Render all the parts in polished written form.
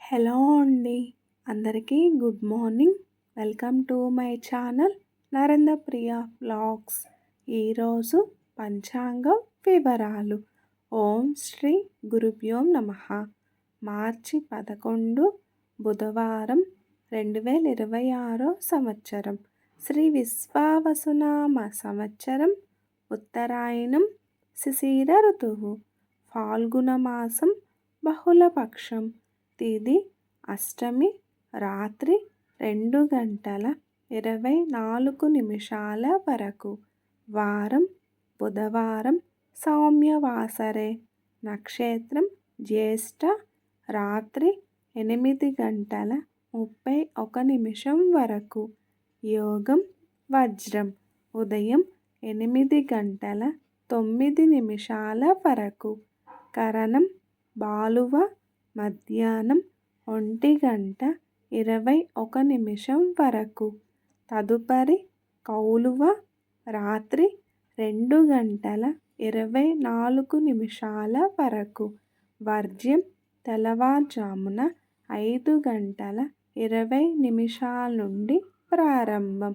Hello అండి, అందరికీ good morning. Welcome to my channel Narendra Priya vlogs. ఈరోజు పంచాంగం వివరాలు. ఓం శ్రీ గురుభ్యో నమః. మార్చి 11 బుధవారం 2026 సంవత్సరం. శ్రీ విశ్వావసునామ సంవత్సరం. ఉత్తరాయణం. శిశిర ఋతువు. ఫాల్గుణ మాసం. బహుళపక్షం. తిథి అష్టమి. రాత్రి 2:24 వరకు. వారం బుధవారం. సౌమ్యవాసరే. నక్షత్రం జ్యేష్ఠ. రాత్రి 8:31 వరకు. యోగం వజ్రం. ఉదయం 8:09 వరకు. కరణం బాలువ. మధ్యాహ్నం 1:21 వరకు. తదుపరి కౌలువ. రాత్రి 2:24 వరకు. వర్జ్యం తెల్లవారుజామున 5:20 నుండి ప్రారంభం.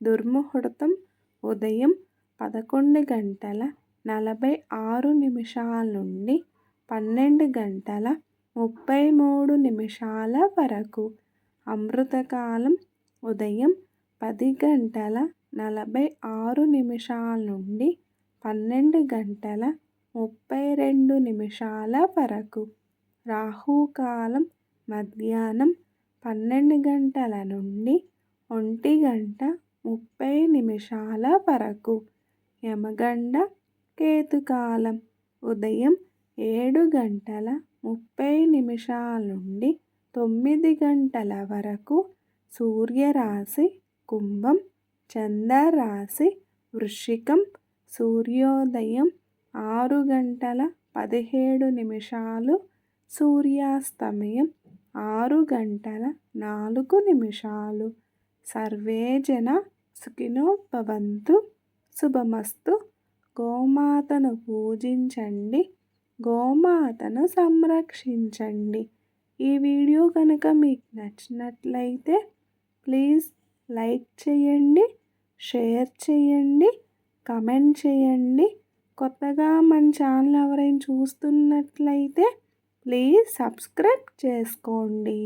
దుర్ముహూర్తం ఉదయం 11:46 నుండి 12:33 వరకు. అమృతకాలం ఉదయం 10:46 నుండి 12:32 వరకు. రాహుకాలం మధ్యాహ్నం 12 గంటల నుండి 1:30 వరకు. యమగండ కేతుకాలం ఉదయం 7:30 నుండి 9 గంటల వరకు. సూర్యరాశి కుంభం. చంద్రరాశి వృశ్చికం. సూర్యోదయం 6:17. సూర్యాస్తమయం 6:04. సర్వే జన సుఖినో భవంతు. శుభమస్తు. గోమాతను పూజించండి, గోమాతను సంరక్షించండి. ఈ వీడియో కనుక మీకు నచ్చినట్లయితే ప్లీజ్ లైక్ చేయండి, షేర్ చేయండి, కమెంట్ చేయండి. కొత్తగా మన ఛానల్ ఎవరైనా చూస్తున్నట్లయితే ప్లీజ్ సబ్స్క్రైబ్ చేసుకోండి.